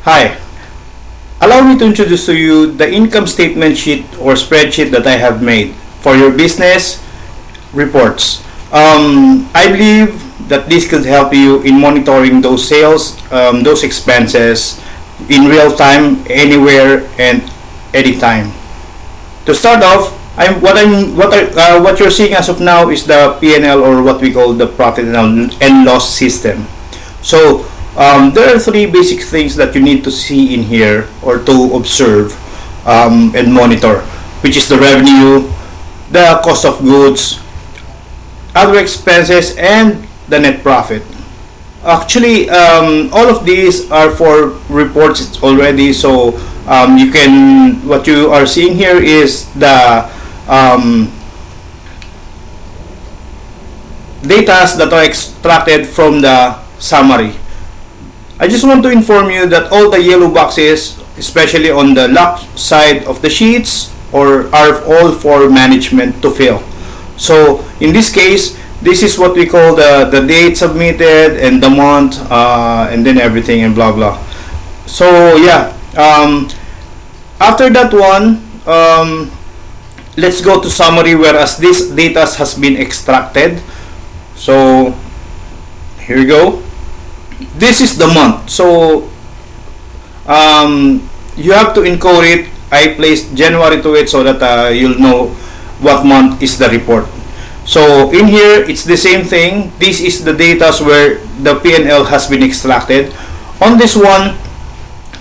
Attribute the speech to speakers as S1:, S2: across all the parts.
S1: Hi, allow me to introduce to you the income statement sheet or spreadsheet that I have made for your business reports. I believe that this could help you in monitoring those sales, those expenses in real time, anywhere and anytime. To start off, what you're seeing as of now is the P&L, or what we call the profit and loss system. So there are three basic things that you need to see in here or to observe and monitor, which is the revenue, the cost of goods, other expenses, and the net profit. Actually, all of these are for reports already. So you can, what you are seeing here is the data that are extracted from the summary. I just want to inform you that all the yellow boxes, especially on the left side of the sheets, are all for management to fill. So in this case, this is what we call the date submitted and the month, and then everything and blah blah. So yeah, after that one, let's go to summary, whereas this data has been extracted. So here we go. This is the month. So you have to encode it. I placed January to it so that you'll know what month is the report. So in here, it's the same thing. This is the data where the P&L has been extracted. On this one,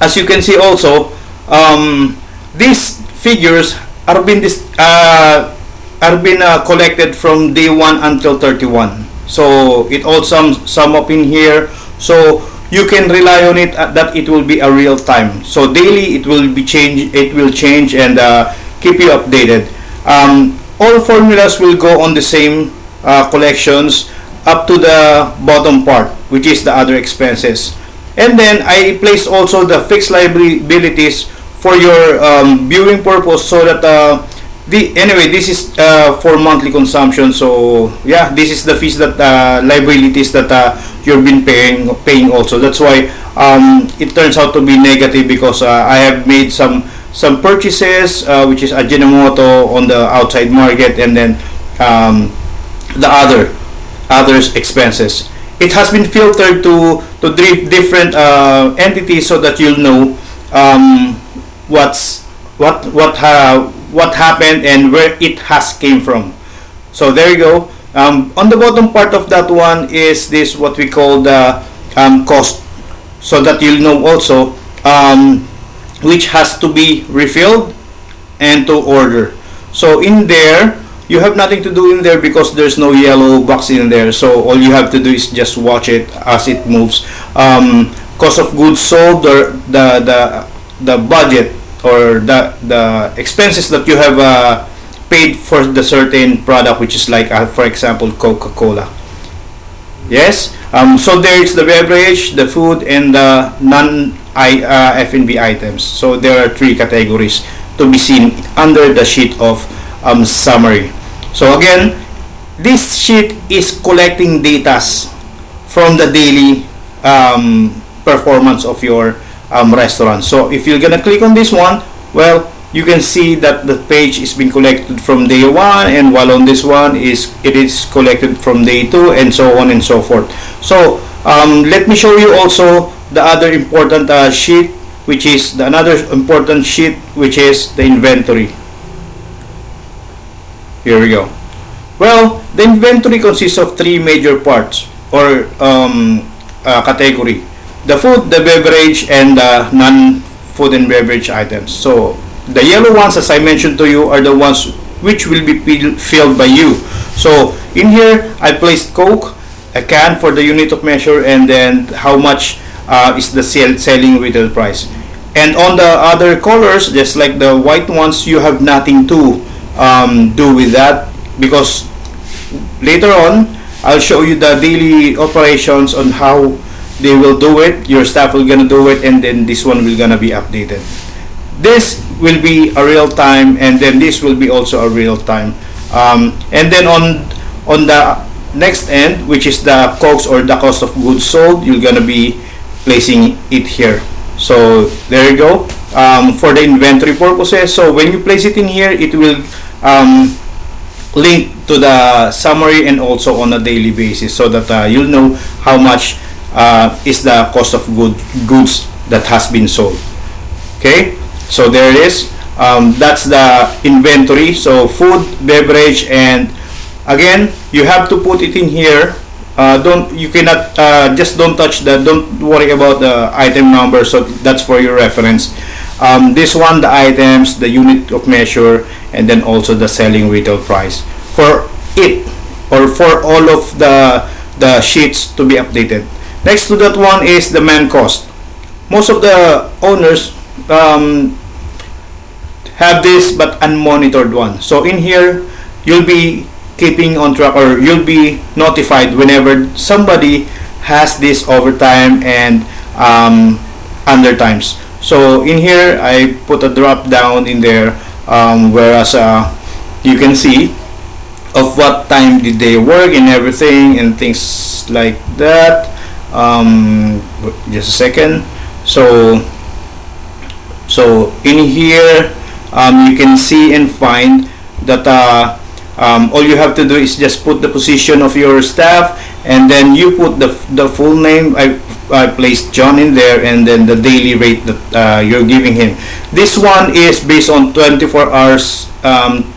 S1: as you can see also, these figures are been collected from day 1 until 31. So it all sum up in here. So you can rely on it that it will be a real time. So daily it will be change. It will change and keep you updated. All formulas will go on the same collections up to the bottom part, which is the other expenses. And then I place also the fixed liabilities for your viewing purpose, so that anyway, this is for monthly consumption. So yeah, this is the fees that liabilities that you've been paying also. That's why it turns out to be negative, because I have made some purchases, which is Ajinomoto on the outside market, and then the others expenses. It has been filtered to different entities, so that you'll know what happened and where it has came from. So there you go. On the bottom part of that one is this, what we call the cost, so that you'll know also which has to be refilled and to order. So in there, you have nothing to do in there because there's no yellow box in there. So all you have to do is just watch it as it moves. Cost of goods sold, or the budget, or the expenses that you have paid for the certain product, which is like for example Coca-Cola. Yes. So there is the beverage, the food, and the F&B items. So there are three categories to be seen under the sheet of summary. So again, this sheet is collecting data from the daily performance of your restaurant. So if you're gonna click on this one, well, you can see that the page is being collected from day 1, and while on this one it is collected from day 2, and so on and so forth. So let me show you also the other important sheet, which is another important sheet, which is the inventory. Here we go. Well, the inventory consists of three major parts, or category: the food, the beverage, and the non-food and beverage items. So the yellow ones, as I mentioned to you, are the ones which will be filled by you. So in here, I placed Coke, a can for the unit of measure, and then how much is the selling retail price. And on the other colors, just like the white ones, you have nothing to do with that, because later on I'll show you the daily operations on how they will do it. Your staff will gonna do it, and then this one will gonna be updated. This will be a real time, and then this will be also a real time. And then on the next end, which is the COGS, or the cost of goods sold, you're gonna be placing it here. So there you go. For the inventory purposes, so when you place it in here, it will link to the summary and also on a daily basis, so that you'll know how much is the cost of goods that has been sold. Okay, so there it is. That's the inventory. So food, beverage, and again, you have to put it in here. You cannot just don't touch that. Don't worry about the item number. So that's for your reference. This one, the items, the unit of measure, and then also the selling retail price for it, or for all of the sheets to be updated. Next to that one is the man cost. Most of the owners have this but unmonitored one. So in here, you'll be keeping on track, or you'll be notified whenever somebody has this overtime and undertimes. So in here, I put a drop down in there, whereas you can see of what time did they work and everything and things like that. Just a second. So in here, you can see and find that all you have to do is just put the position of your staff, and then you put the full name. I placed John in there, and then the daily rate that you're giving him. This one is based on 24 hours,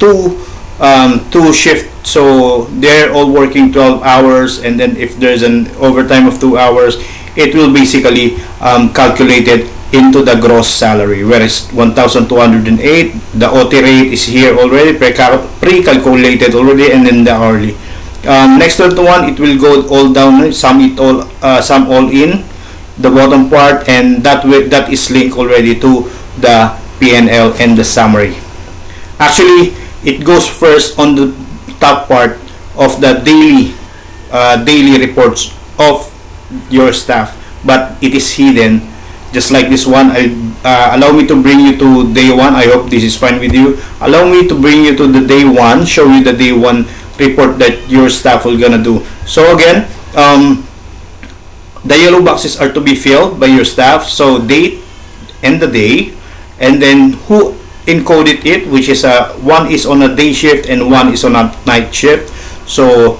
S1: two shift. So they're all working 12 hours, and then if there's an overtime of 2 hours, it will basically calculated into the gross salary, whereas 1,208, the OT rate is here already, pre-calculated already, and then the hourly. Next to the one, it will go all down, sum all in the bottom part, and that is linked already to the P&L and the summary. Actually, it goes first on the top part of the daily reports of your staff, but it is hidden. Just like this one, allow me to bring you to day one. I hope this is fine with you. Allow me to bring you to the day one, show you the day one report that your staff will gonna do. So again, the yellow boxes are to be filled by your staff. So date and the day, and then who encoded it, which is one is on a day shift and one is on a night shift. So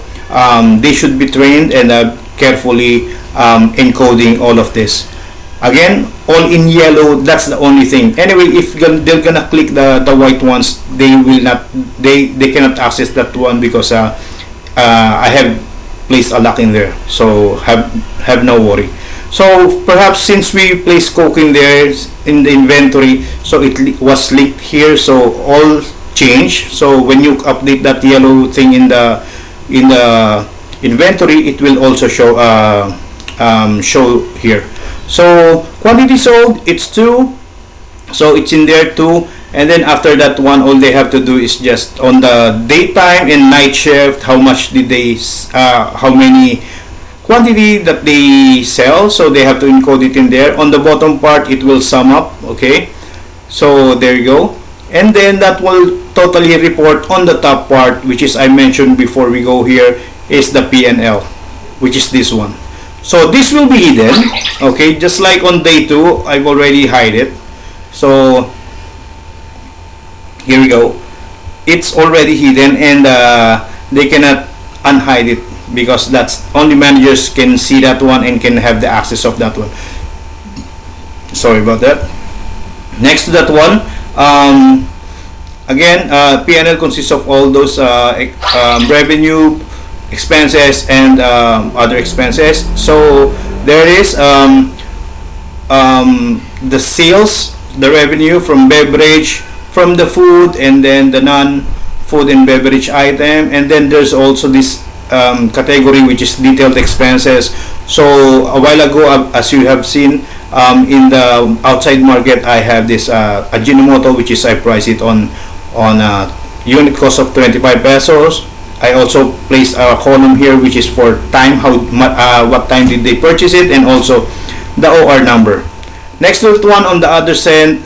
S1: they should be trained and carefully encoding all of this. Again, all in yellow, that's the only thing. Anyway, if they're gonna click the white ones, they will not, they cannot access that one, because I have placed a lock in there. So have no worry. So perhaps since we placed Coke in there in the inventory, so it was linked here, so all change. So when you update that yellow thing in the inventory, it will also show here. So quantity sold, it's 2, so it's in there too. And then after that one, all they have to do is just on the daytime and night shift, how much did they how many quantity that they sell, so they have to encode it in there. On the bottom part, it will sum up. Okay, so there you go. And then that will totally report on the top part, which is I mentioned before we go here, is the P&L, which is this one. So this will be hidden, okay, just like on day 2, I've already hide it. So here we go. It's already hidden, and they cannot unhide it, because that's only managers can see that one and can have the access of that one. Sorry about that. Next to that one, again, P&L consists of all those revenue, expenses, and other expenses. So there is the sales, the revenue from beverage, from the food, and then the non-food and beverage item, and then there's also this category which is detailed expenses. So a while ago, as you have seen, in the outside market, I have this Ajinomoto, which is I price it on unit cost of 25 pesos. I also placed a column here which is for time, what time did they purchase it, and also the OR number. Next to it one on the other side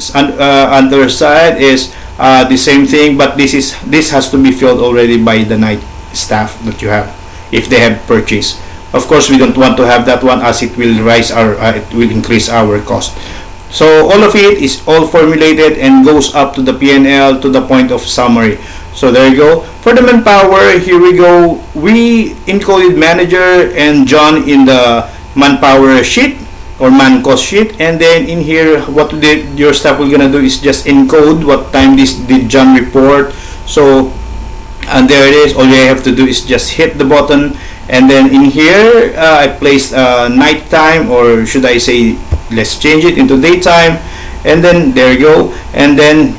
S1: is the same thing, but this has to be filled already by the night staff that you have, if they have purchased. Of course, we don't want to have that one, as it will increase our cost. So all of it is all formulated and goes up to the P&L to the point of summary. So there you go. For the manpower, here we go. We encoded manager and John in the manpower sheet or mancost sheet, and then in here what your staff will gonna do is just encode what time this did John report. So and there it is. All you have to do is just hit the button, and then in here I placed night time, or should I say, let's change it into daytime, and then there you go. And then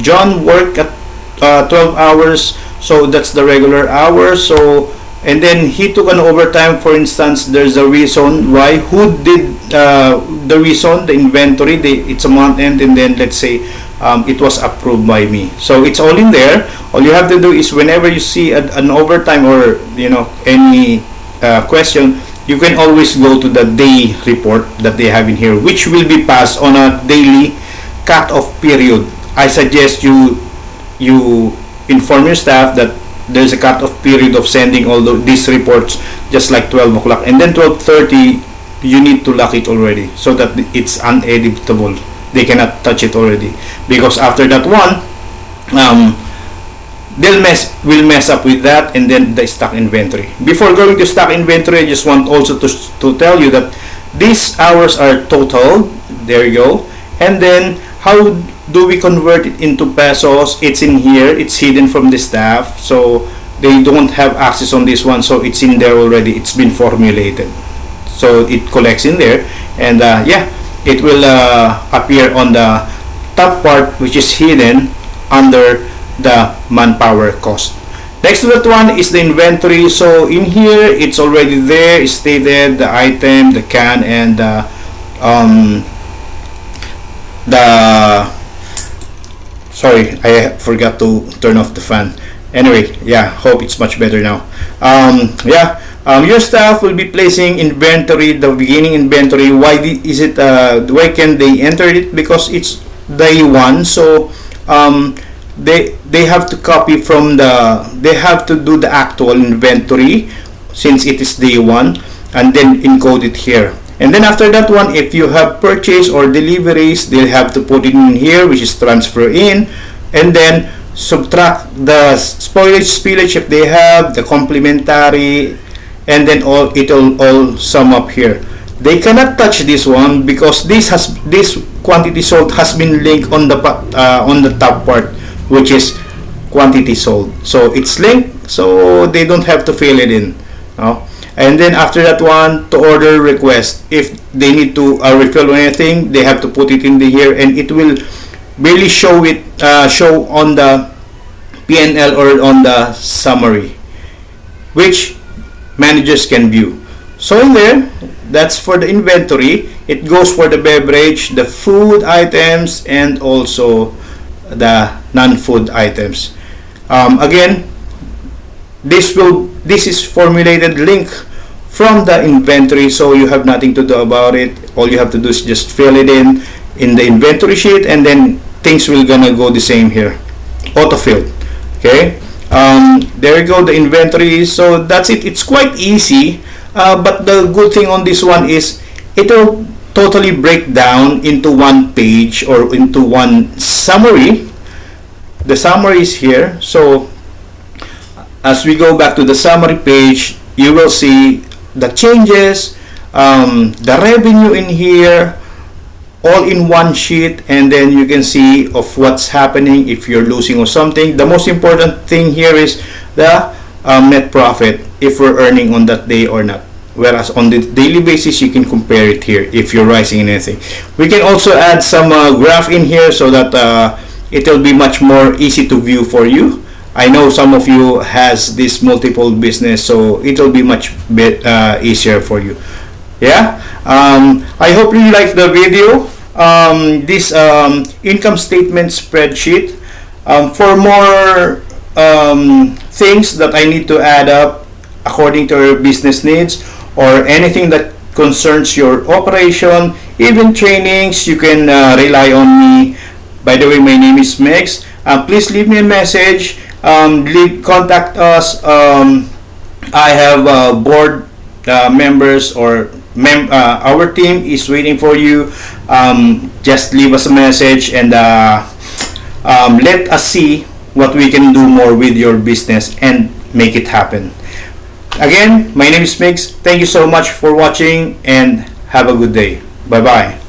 S1: John worked at 12 hours, so that's the regular hours. So and then he took an overtime. For instance, there's a reason why. Who did the reason? The inventory. It's a month end, and then let's say it was approved by me. So it's all in there. All you have to do is whenever you see an overtime or any question, you can always go to the day report that they have in here, which will be passed on a daily cut-off period. I suggest you inform your staff that there's a cut-off period of sending all these reports, just like 12 o'clock, and then 12:30 you need to lock it already so that it's uneditable. They cannot touch it already, because after that one will mess up with that, and then the stock inventory. Before going to stock inventory, I just want also to tell you that these hours are total. There you go. And then how do we convert it into pesos? It's in here. It's hidden from the staff, so they don't have access on this one. So it's in there already. It's been formulated, so it collects in there, and it will appear on the top part, which is hidden under the manpower cost. Next to that one is the inventory. So in here it's already there. It's stated the item, the can, and sorry, I forgot to turn off the fan. Anyway, hope it's much better now. Your staff will be placing inventory, the beginning inventory. Why why can they enter it? Because it's day one. So they have to copy from they have to do the actual inventory since it is day one, and then encode it here. And then after that one, if you have purchase or deliveries, they'll have to put it in here, which is transfer in, and then subtract the spoilage, spillage if they have, the complementary, and then it'll all sum up here. They cannot touch this one because this quantity sold has been linked on the top part, which is quantity sold. So it's linked, so they don't have to fill it in. And then after that one, to order request, if they need to refill or anything, they have to put it in here, and it will really show on the P&L or on the summary, which managers can view. So in there, that's for the inventory. It goes for the beverage, the food items, and also the non-food items. Again, this is formulated link from the inventory, so you have nothing to do about it. All you have to do is just fill it in the inventory sheet, and then things will gonna go the same here, autofill. Okay, there you go, the inventory. So that's it. It's quite easy, but the good thing on this one is it will totally break down into one page or into one summary. The summary is here. So as we go back to the summary page, you will see the changes, the revenue in here, all in one sheet, and then you can see of what's happening if you're losing or something. The most important thing here is the net profit, if we're earning on that day or not. Whereas on the daily basis, you can compare it here if you're rising in anything. We can also add some graph in here so that it will be much more easy to view for you. I know some of you has this multiple business, so it will be much easier for you. I hope you like the video. This income statement spreadsheet. For more things that I need to add up according to your business needs, or anything that concerns your operation, even trainings, you can rely on me. By the way, my name is Mex. Please leave me a message. Contact us. I have board members or our team is waiting for you. Just leave us a message and let us see what we can do more with your business and make it happen. Again, my name is Migs. Thank you so much for watching and have a good day. Bye bye.